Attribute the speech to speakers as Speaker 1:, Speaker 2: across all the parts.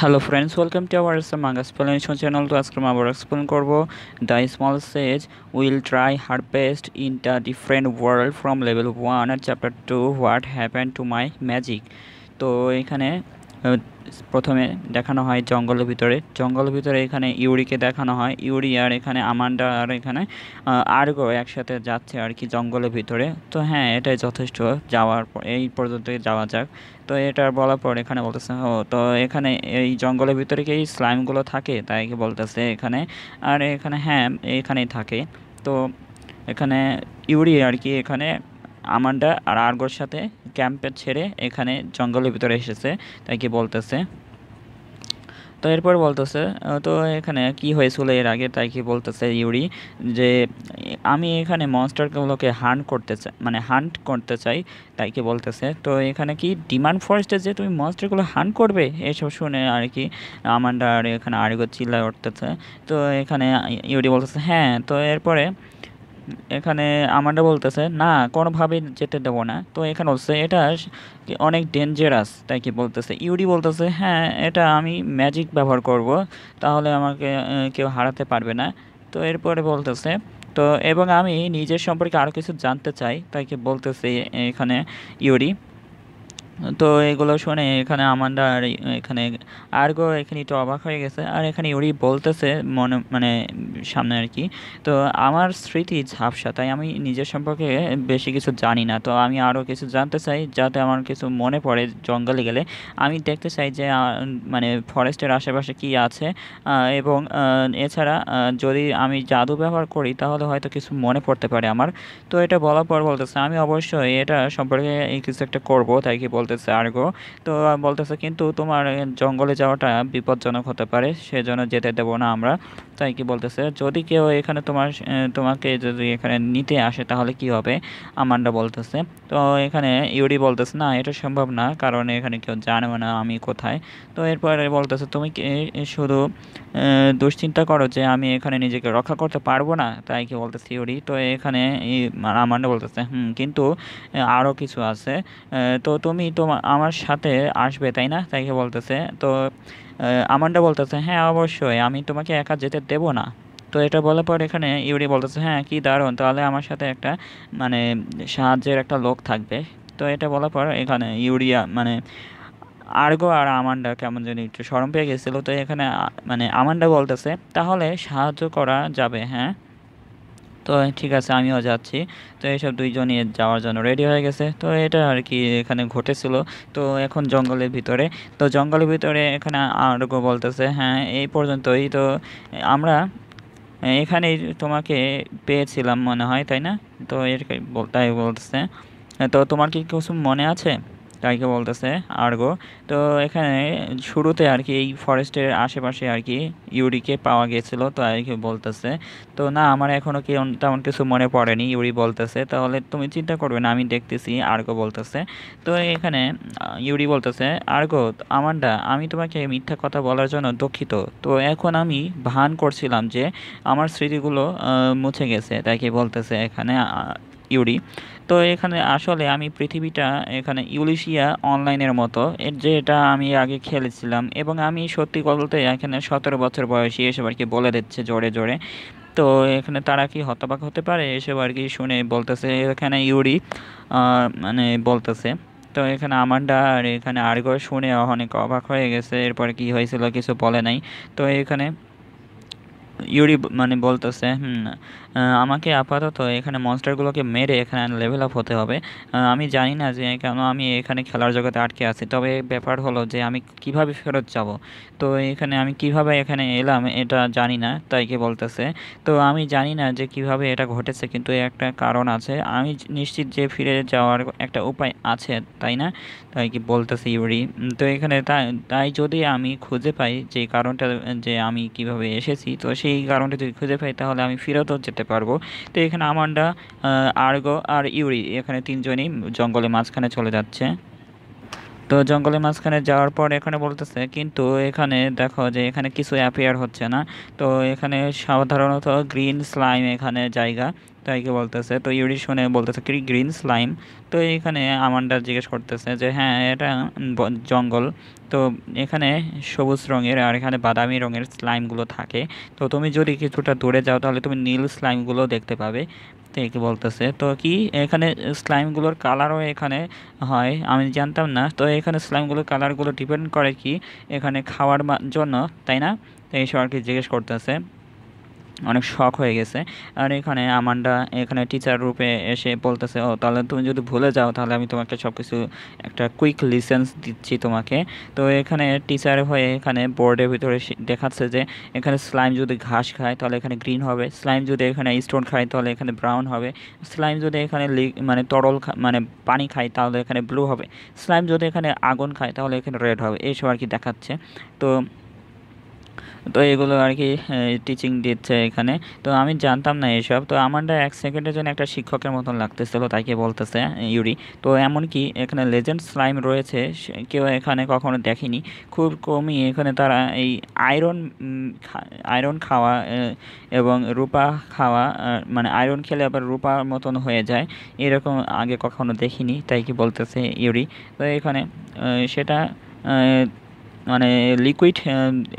Speaker 1: Hello friends, welcome to our manga explanation channel. তো আজকে আমরা এক্সপ্লেন করব the small sage will try her best in the different world from level 1 আর chapter 2 what happen to my magic. তো এখানে আহ, প্রথমে দেখানো হয় জঙ্গলের ভিতরে এখানে ইউরিকে দেখানো হয়। ইউরি আর এখানে আমান্ডা আর এখানে আর্গো একসাথে যাচ্ছে আর কি জঙ্গলের ভিতরে। তো হ্যাঁ, এটাই যথেষ্ট। যাওয়ার পর এই পর্যন্ত যাওয়া যাক। তো এটা বলার পর এখানে বলতেছে, ও তো এখানে এই জঙ্গলের ভিতরে কি এই স্লাইমগুলো থাকে, তাই কি বলতেছে এখানে। আর এখানে হ্যাঁ, এখানেই থাকে। তো এখানে ইউরি আর কি এখানে আমান্ডা আর আর্গোর সাথে ক্যাম্পে ছেড়ে এখানে জঙ্গলের ভিতরে এসেছে, তাই কি বলতেছে। তো এরপর বলতেছে তো এখানে কি হয়েছিল এর আগে, তাই কি বলতেছে ইউরি যে আমি এখানে মনস্টারগুলোকে হান্ট করতে চাই, তাই কি বলতেছে। তো এখানে কি ডিমান্ড ফরেস্টে যে তুমি মনস্টারগুলো হান্ট করবে, এসব শুনে আর কি আমান্ডা আর এখানে আরেকবার চিল্লায় উঠতেছে। তো এখানে ইউরি বলতেছে হ্যাঁ। তো এরপরে এখানে আমান্ডা বলতেছে না, কোনোভাবেই যেতে দেবো না। তো এখানে বলছে এটা অনেক ডেঞ্জারাস, তাই কি বলতেছে। ইউডি বলতেছে হ্যাঁ, এটা আমি ম্যাজিক ব্যবহার করব, তাহলে আমাকে কেউ হারাতে পারবে না। তো এরপরে বলতেছে তো এবং আমি নিজের সম্পর্কে আরও কিছু জানতে চাই, তাই কি বলতেছে এখানে ইউরি। তো এগুলো শুনে এখানে আমান্ডা আর এখানে আর্গো এখানে একটু অবাক হয়ে গেছে। আর এখানে ইউরি বলতেছে মনে মানে সামনে আর কি, তো আমার স্মৃতি ঝাপসা, তাই আমি নিজের সম্পর্কে বেশি কিছু জানি না। তো আমি আরও কিছু জানতে চাই, যাতে আমার কিছু মনে পড়ে জঙ্গলে গেলে। আমি দেখতে চাই যে মানে ফরেস্টের আশেপাশে কি আছে, এবং এছাড়া যদি আমি জাদু ব্যবহার করি তাহলে হয়তো কিছু মনে পড়তে পারে আমার। তো এটা বলার পর বলতেছে আমি অবশ্যই এটা সম্পর্কে এই কিছু একটা করব, তাই কি বলতেছে আর্গো। তো বলতেছে কিন্তু তোমার জঙ্গলে যাওয়াটা বিপজ্জনক হতে পারে, সেজন্য যেতে দেবো না আমরা, তাই কি বলতেছে। যদি কেউ এখানে তোমাকে যদি এখানে নিতে আসে তাহলে কি হবে, আমান্ডা বলতেছে। তো এখানে ইউরি বলতেছে না, এটা সম্ভব না, কারণ এখানে কেউ জানে না আমি কোথায়। তো এরপরে বলতেছে তুমি কি শুধু দুশ্চিন্তা করো যে আমি এখানে নিজেকে রক্ষা করতে পারবো না, তাই কি বলতেছে ইউরি। তো এখানে আমান্ডা বলতেছে কিন্তু আরও কিছু আছে। তো তুমি আমার সাথে আসবে, তাই না, তাই কি বলতেছে। তো আমান্ডা বলতেছে হ্যাঁ অবশ্যই, আমি তোমাকে একা যেতে দেবো না। তো এটা বলার পর এখানে ইউরি বলতেছে হ্যাঁ কি দারুণ, তাহলে আমার সাথে একটা মানে সাহায্যের একটা লোক থাকবে। তো এটা বলার পর এখানে ইউরিয়া মানে আর্গো আর আমান্ডা কেমন জানি একটু শরম পেয়ে গেছিলো। তো এখানে মানে আমান্ডা বলতেছে তাহলে সাহায্য করা যাবে, হ্যাঁ। তো ঠিক আছে, আমিও যাচ্ছি। তো এইসব দুইজনই যাওয়ার জন্য রেডি হয়ে গেছে। তো এটা আর কি এখানে ঘটেছিল। তো এখন জঙ্গলের ভিতরে, তো জঙ্গলের ভিতরে এখানে আরগো বলতেছে হ্যাঁ এই পর্যন্তই। তো আমরা এখানেই তোমাকে পেয়েছিলাম মনে হয়, তাই না। তো তাই বলতেছে তো তোমার কি কিছু মনে আছে, তাইকে বলতেছে আর্গো। তো এখানে শুরুতে আর কি এই ফরেস্টের আশেপাশে আর কি ইউরিকে পাওয়া গেছিলো, তো আর কি বলতেছে। তো না, আমার এখনো কি তেমন কিছু মনে পড়েনি, ইউরি বলতেছে। তাহলে তুমি চিন্তা করবে না, আমি দেখতেছি, আর্গো বলতেছে। তো এখানে ইউরি বলতেছে আর্গো, আমান্ডা, আমি তোমাকে মিথ্যা কথা বলার জন্য দুঃখিত। তো এখন আমি ভান করছিলাম যে আমার স্মৃতিগুলো মুছে গেছে, তাই কি বলতেছে এখানে ইউরি। তো এখানে আসলে আমি পৃথিবীটা এখানে ইউলিশিয়া অনলাইনের মতো যেটা আমি আগে খেলেছিলাম, এবং আমি সত্যি বলতে এখানে 17 বছর বয়সী এসব আর কি বলে দিচ্ছে জোরে জোরে। তো এখানে তারা কি হতবাক হতে পারে এসব আর কি শুনে, বলতেছে এখানে ইউরি মানে বলতেছে। তো এখানে আমান্ডা আর এখানে আর্গো শুনে অনেক অবাক হয়ে গেছে, এরপরে কি হয়েছিল কিছু বলে নাই। তো এখানে ইউরি মানে বলতেছে আমাকে আপাতত এখানে মনস্টারগুলোকে মেরে এখানে লেভেল আপ হতে হবে। আমি জানি না যে কেন আমি এখানে খেলার জগতে আটকে আছি, তবে ব্যাপার হলো যে আমি কিভাবে ফেরত যাব। তো এখানে আমি কিভাবে এখানে এলাম এটা জানি না, তাই কি বলতেছে। তো আমি জানি না যে কিভাবে এটা ঘটেছে, কিন্তু এর একটা কারণ আছে, আমি নিশ্চিত যে ফিরে যাওয়ার একটা উপায় আছে, তাই না, তাই কি বলতেছে ইউরি। তো এখানে তাই তাই যদি আমি খুঁজে পাই যে কারণটা, যে আমি কিভাবে এসেছি, তো সেই কারণটা যদি খুঁজে পাই তাহলে আমি ফেরতও যেতে পারবো। তো এখানে আমান্ডা, আর্গো আর ইউরি এখানে তিনজনই জঙ্গলের মাঝখানে চলে যাচ্ছে। তো জঙ্গলের মাঝখানে যাওয়ার পর এখানে বলতেছে কিন্তু এখানে দেখো যে এখানে কিছু অ্যাপিয়ার হচ্ছে না। তো এখানে সাধারণত গ্রিন স্লাইম এখানে জায়গা। তাই কি বলতেছে। তো ইউরি শুনে বলতেছে কি গ্রিন স্লাইম। তো এখানে আমান্ডা জিজ্ঞেস করতেছে যে হ্যাঁ এটা জঙ্গল। তো এখানে সবুজ রঙের আর এখানে বাদামি রঙের স্লাইমগুলো থাকে। তো তুমি যদি কিছুটা দূরে যাও তাহলে তুমি নীল স্লাইমগুলো দেখতে পাবে। তো কি বলতেছে তো কি এখানে স্লাইমগুলোর কালারও এখানে হয়, আমি জানতাম না। তো এখানে স্লাইমগুলোর কালারগুলো ডিপেন্ড করে কি এখানে খাওয়ার জন্য, তাই না? তো এইসব আর কি জিজ্ঞেস করতেছে, অনেক শখ হয়ে গেছে। আর এখানে আমান্ডা এখানে টিচার রূপে এসে বলতেছে ও তাহলে তুমি যদি ভুলে যাও তাহলে আমি তোমাকে সব কিছু একটা কুইক লিসেন্স দিচ্ছি তোমাকে। তো এখানে টিচার হয়ে এখানে বোর্ডের ভিতরে দেখাচ্ছে যে এখানে স্লাইম যদি ঘাস খায় তাহলে এখানে গ্রিন হবে, স্লাইম যদি এখানে স্টোন খায় তাহলে এখানে ব্রাউন হবে, স্লাইম যদি এখানে মানে তরল মানে পানি খায় তাহলে এখানে ব্লু হবে, স্লাইম যদি এখানে আগুন খায় তাহলে এখানে রেড হবে, এইসব আর কি দেখাচ্ছে। তো তো এগুলো আর কি টিচিং দিচ্ছে এখানে। তো আমি জানতাম না এসব। তো আমারটা 1 সেকেন্ডের জন্য একটা শিক্ষকের মতন লাগতেছিল, তাকে বলতেছে ইউরি। তো এমনকি এখানে লেজেন্ড স্লাইম রয়েছে কেউ এখানে কখনো দেখেনি, খুব কমই এখানে তারা এই আয়রন আয়রন খাওয়া এবং রূপা খাওয়া, মানে আয়রন খেলে আবার রূপার মতন হয়ে যায়, এরকম আগে কখনো দেখিনি, তাই কি বলতেছে ইউরি। তো এখানে সেটা মানে লিকুইড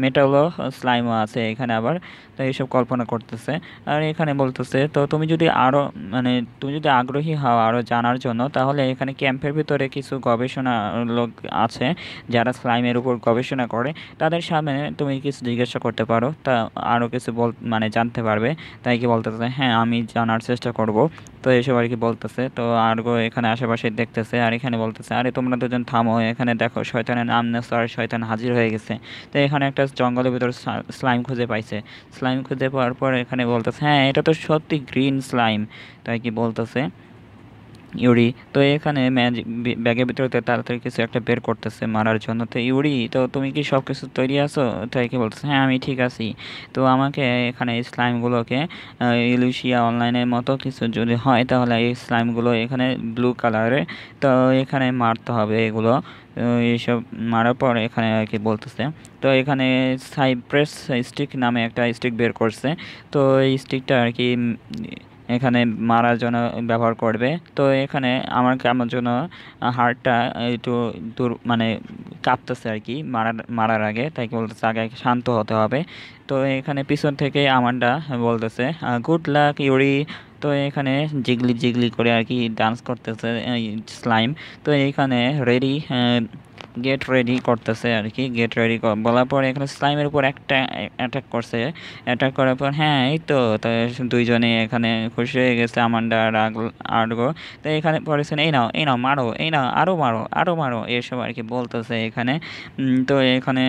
Speaker 1: মেটালও স্লাইমও আছে এখানে আবার। তো এইসব কল্পনা করতেছে। আর এখানে বলতেছে তো তুমি যদি আরও মানে তুমি যদি আগ্রহী হও আরও জানার জন্য তাহলে এখানে ক্যাম্পের ভিতরে কিছু গবেষণা লোক আছে যারা স্লাইমের উপর গবেষণা করে, তাদের সামনে তুমি কিছু জিজ্ঞাসা করতে পারো, তা আরও কিছু মানে জানতে পারবে। তাই কি বলতেছে হ্যাঁ আমি জানার চেষ্টা করব। তো এসব আর কি বলতেছে। তো আরগো এখানে আশেপাশে দেখতেছে আর এখানে বলতেছে আরে তোমরা দুজন থামো, এখানে দেখো শয়তানের নাম নেছো আর শয়তান হাজির হয়ে গেছে। তো এখানে একটা জঙ্গলের ভিতর স্লাইম খুঁজে পাইছে। স্লাইম খুঁজে পাওয়ার পর এখানে বলতেছে হ্যাঁ এটা তো সত্যি গ্রিন স্লাইম। তাই কি বলতেছে ইউরি। তো এখানে ম্যাজিক ব্যাগের ভিতরে তাড়াতাড়ি কিছু একটা বের করতেছে মারার জন্য। তো ইউরি তো তুমি কি সব কিছু তৈরি আছো? তাই কি বলতেছে হ্যাঁ আমি ঠিক আছি। তো আমাকে এখানে এই স্লাইমগুলোকে ইলুশিয়া অনলাইনের মতো কিছু যদি হয় তাহলে এই স্লাইমগুলো এখানে ব্লু কালারে, তো এখানে মারতে হবে এগুলো। এইসব মারার পর এখানে আর কি বলতেছে তো এখানে সাইপ্রেস স্টিক নামে একটা স্টিক বের করছে। তো এই স্টিকটা আর কি এখানে মারার জন্য ব্যবহার করবে। তো এখানে আমার জন্য হার্টটা একটু দূর মানে কাঁপতেছে আর কি মারার আগে, তাই কি বলতেছে আগে শান্ত হতে হবে। তো এখানে পিছন থেকে আমান্ডা বলতেছে গুড লাক ইউরি। তো এখানে জিগলি জিগলি করে আর কি ডান্স করতেছে স্লাইম। তো এইখানে রেডি গেট রেডি করতেছে আর কি, গেট রেডি বলার পর এখানে স্লাইমের উপর একটা অ্যাটাক করছে। অ্যাটাক করার পর হ্যাঁ এই তো তো দুইজনে এখানে খুশি হয়ে গেছে আমান্ডা আর আর্গো। তো এখানে পড়েছেন এই নাও এই নাও মারো, এই নাও আরও মারো আরও মারো, এসব আর কি বলতেছে এখানে। তো এখানে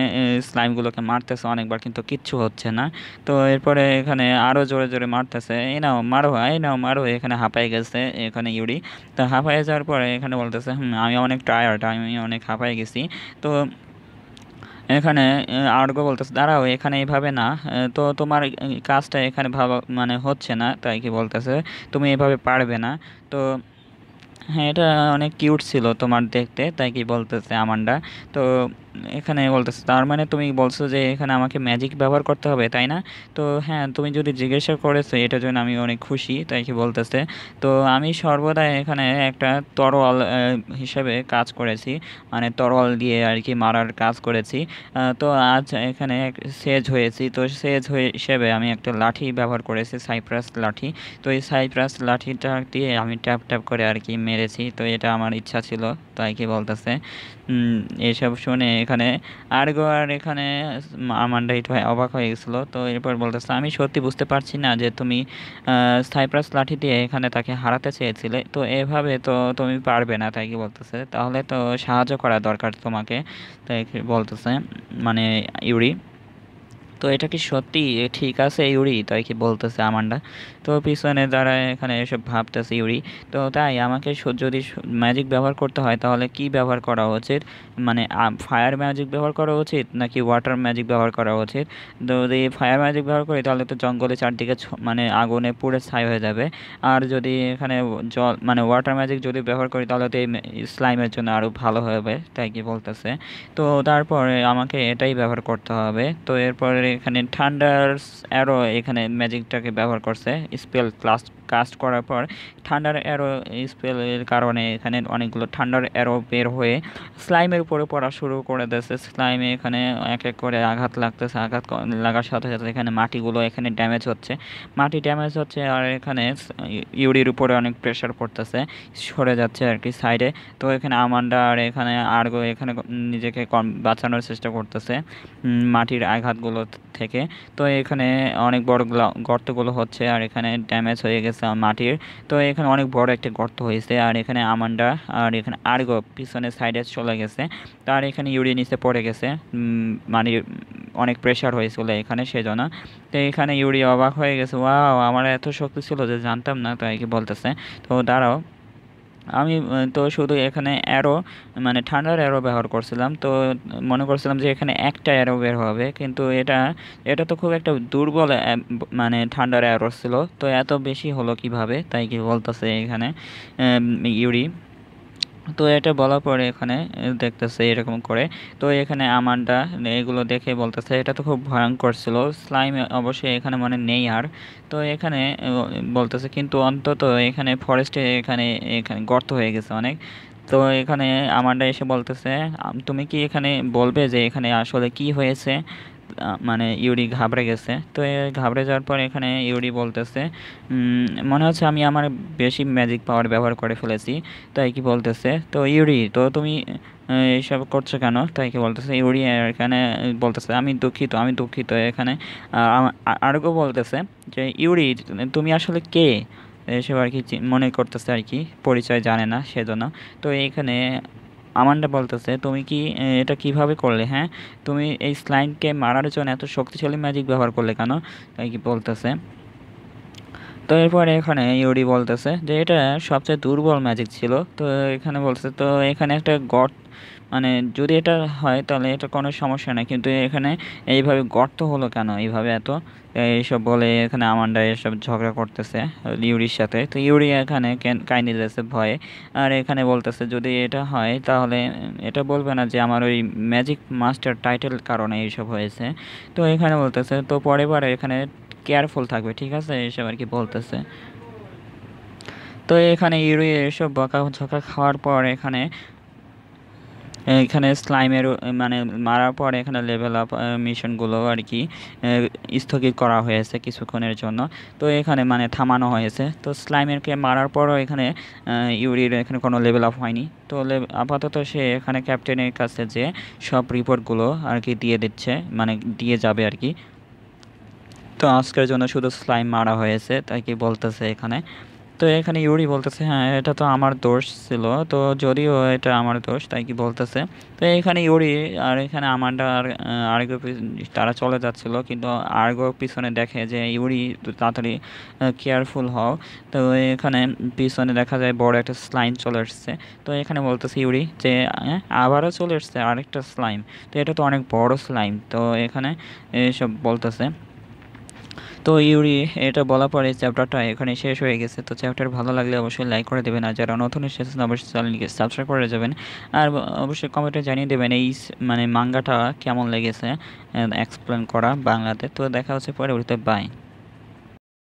Speaker 1: স্লাইমগুলোকে মারতেছে অনেকবার কিন্তু কিচ্ছু হচ্ছে না। তো এরপরে এখানে আরও জোরে জোরে মারতেছে, এই নাও মারো এই নাও মারো, এখানে হাঁপাই গেছে এখানে ইউরি। তো হাঁপাই যাওয়ার পরে এখানে বলতেছে আমি অনেক টায়ার্ড, আমি অনেক হাঁপাই গেছি। তো এখানে আর্গো বলতেছে দাঁড়াও এখানে এইভাবে না, তো তোমার কাজটা এখানে ভালো মানে হচ্ছে না, তাই কি বলতেছে তুমি এভাবে পারবে না। তো হ্যাঁ এটা অনেক কিউট ছিল তোমার দেখতে, তাই কি বলতেছে আমান্ডা। তো এখানে বলতেছে তার মানে তুমি বলছো যে এখানে আমাকে ম্যাজিক ব্যবহার করতে হবে, তাই না? তো হ্যাঁ তুমি যদি জিজ্ঞাসা করেছো এটার জন্য আমি অনেক খুশি, তাই কি বলতেছে। তো আমি সর্বদা এখানে একটা তরোয়াল হিসেবে কাজ করেছি, মানে তরোয়াল দিয়ে আর কি মারার কাজ করেছি। তো আজ এখানে সেজ হয়েছি, তো সেজ হয়ে হিসেবে আমি একটা লাঠি ব্যবহার করেছি, সাইপ্রাস লাঠি। তো এই সাইপ্রাস লাঠিটা দিয়ে আমি ট্যাপ ট্যাপ করে আর কি মেরেছি, তো এটা আমার ইচ্ছা ছিল, তাই কি বলতেছে। এসব শুনে এখানে আর্গো আর এখানে আমান্ডা একটু অবাক হয়ে গেছিলো। তো এরপর বলতেছে আমি সত্যি বুঝতে পারছি না যে তুমি সাইপ্রাস লাঠি দিয়ে এখানে তাকে হারাতে চেয়েছিলে, তো এভাবে তো তুমি পারবে না, তাই কি বলতেছে তাহলে তো সাহায্য করা দরকার তোমাকে, তাই কি বলতেছে মানে ইউরি। তো এটা কি সত্যি ঠিক আছে ইউরি, তাই কি বলতেছে আমান্ডা। তো পিছনে যারা এখানে এসব ভাবতেছে ইউরি। তো তাই আমাকে যদি ম্যাজিক ব্যবহার করতে হয় তাহলে কি ব্যবহার করা উচিত, মানে ফায়ার ম্যাজিক ব্যবহার করা উচিত নাকি ওয়াটার ম্যাজিক ব্যবহার করা উচিত? তো যদি ফায়ার ম্যাজিক ব্যবহার করি তাহলে তো জঙ্গলে চারদিকে মানে আগুনে পুড়ে ছাই হয়ে যাবে। আর যদি এখানে জল মানে ওয়াটার ম্যাজিক যদি ব্যবহার করি তাহলে তো এই স্লাইমের জন্য আরও ভালো হবে, তাই কি বলতেছে। তো তারপরে আমাকে এটাই ব্যবহার করতে হবে। তো এরপরে এখানে থান্ডার অ্যারো এখানে ম্যাজিকটাকে ব্যবহার করছে, স্পেল কাস্ট করার পর ঠান্ডার অ্যারো স্পেলের কারণে এখানে অনেকগুলো ঠান্ডার অ্যারো বের হয়ে স্লাইমের উপরে পড়া শুরু করে দিয়েছে। স্লাইমে এখানে এক এক করে আঘাত লাগতেছে, লাগার সাথে সাথে এখানে মাটিগুলো এখানে ড্যামেজ হচ্ছে, মাটি ড্যামেজ হচ্ছে। আর এখানে ইউরির উপরে অনেক প্রেশার পড়তেছে, সরে যাচ্ছে আর কি সাইডে। তো এখানে আমান্ডা আর এখানে আর্গো এখানে নিজেকে বাঁচানোর চেষ্টা করতেছে মাটির আঘাতগুলো থেকে। তো এখানে অনেক বড় গর্তগুলো হচ্ছে আর এখানে ড্যামেজ হয়ে গেছে মাটির। তো এখানে অনেক বড় একটা গর্ত হয়েছে আর এখানে আমান্ডা আর এখানে আর্গো পিছনে সাইডে চলে গেছে। তার এখানে ইউরি নিচে পড়ে গেছে, মানে অনেক প্রেশার হয়েছিল এখানে সেজন্য। তো এখানে ইউরি অবাক হয়ে গেছে, ওয়াও আমার এত শক্তি ছিল যে জানতাম না, তাই কি বলতেছে। তো দাঁড়াও, আমি তো শুধু এখানে অ্যারো মানে ঠান্ডার অ্যারো ব্যবহার করছিলাম, তো মনে করছিলাম যে এখানে একটা অ্যারো বের হবে, কিন্তু এটা এটা তো খুব একটা দুর্বল মানে ঠান্ডার অ্যারো ছিল, তো এত বেশি হলো কিভাবে, তাই কি বলতেছে এখানে ইউরি। তো এটা বলার পরে এখানে দেখতেছে এরকম করে। তো এখানে আমান্ডা এগুলো দেখে বলতেছে এটা তো খুব ভয়ঙ্কর ছিল, স্লাইম অবশ্যই এখানে মানে নেই আর। তো এখানে বলতেছে কিন্তু অন্তত এখানে ফরেস্টে এখানে এখানে গর্ত হয়ে গেছে অনেক। তো এখানে আমান্ডা এসে বলতেছে তুমি কি এখানে বলবে যে এখানে আসলে কি হয়েছে। মানে ইউরি ঘাবড়ে গেছে। তো ঘাবড়ে যাওয়ার পর এখানে ইউরি বলতেছে মনে হচ্ছে আমি আমার বেশি ম্যাজিক পাওয়ার ব্যবহার করে ফেলেছি, তাই কি বলতেছে। তো ইউরি তো তুমি এইসব করছো কেন, তাই কি বলতেছে ইউরি। এখানে বলতেছে আমি দুঃখিত, আমি দুঃখিত। এখানে আরগো বলতেছে যে ইউরি তুমি আসলে কে, এসব আর কি মনে করতেছে আর কি, পরিচয় জানে না সেজন্য। তো এইখানে আমান্ডা বলতেছে তুমি কি এটা কিভাবে করলে, হ্যাঁ তুমি এই স্লাইমকে মারার জন্য এত শক্তিশালী ম্যাজিক ব্যবহার করলে কেন, তাই কি বলতেছে। তো এরপরে এখানে ইউরি বলতেছে যে এটা সবচেয়ে দুর্বল ম্যাজিক ছিল। তো এখানে বলতেছে তো এখানে একটা গর্ত, মানে যদি এটা হয় তাহলে এটা কোনো সমস্যা নেই, কিন্তু এখানে এইভাবে গর্ত হলো কেন এইভাবে এত, এইসব বলে এখানে আমান্ডা এসব ঝগড়া করতেছে ইউরির সাথে। তো ইউরি এখানে কাইন্ডলি যাচ্ছে ভয়ে। আর এখানে বলতেছে যদি এটা হয় তাহলে এটা বলবে না যে আমার ওই ম্যাজিক মাস্টার টাইটেল কারণে এইসব হয়েছে। তো এখানে বলতেছে তো পরের বার এখানে কেয়ারফুল থাকবে, ঠিক আছে, এসব আর কি বলতেছে। তো এখানে ইউরি এসব বকাঝকা খাওয়ার পর এখানে এখানে স্লাইমের মানে মারার পর এখানে লেভেল আপ মিশনগুলো আর কি স্থগিত করা হয়েছে কিছুক্ষণের জন্য। তো এখানে মানে থামানো হয়েছে। তো স্লাইমেরকে মারার পরও এখানে ইউরির এখানে কোনো লেভেল আপ হয়নি। তো আপাতত সে এখানে ক্যাপ্টেনের কাছে যে সব রিপোর্টগুলো আর কি দিয়ে দিচ্ছে, মানে দিয়ে যাবে আর কি। তো আজকের জন্য শুধু স্লাইম মারা হয়েছে, তাই কি বলতেছে এখানে। তো এখানে ইউরি বলতেছে হ্যাঁ এটা তো আমার দোষ ছিল, তো যদিও এটা আমার দোষ, তাই কি বলতেছে। তো এখানে ইউরি আর এখানে আমান্ডা আর আর্গো তারা চলে যাচ্ছিল, কিন্তু আর্গো পিছনে দেখে যে ইউরি তাড়াতাড়ি কেয়ারফুল হও। তো এখানে পিছনে দেখা যায় বড় একটা স্লাইম চলে এসছে। তো এখানে বলতেছে ইউরি যে আবারও চলে এসছে আরেকটা স্লাইম, তো এটা তো অনেক বড় স্লাইম। তো এখানে এসব বলতেছে। তো ইউরি এটা বলার পরে চ্যাপ্টারটা এখানে শেষ হয়ে গেছে। তো চ্যাপ্টার ভালো লাগলে অবশ্যই লাইক করে দেবেন, আর যারা নতুন এসেছেন অবশ্যই চ্যানেলকে সাবস্ক্রাইব করে যাবেন। আর অবশ্যই কমেন্টে জানিয়ে দেবেন এই মানে মাঙ্গাটা কেমন লেগেছে এক্সপ্লেন করা বাংলাতে। তো দেখা হচ্ছে পরবর্তীতে, বাই।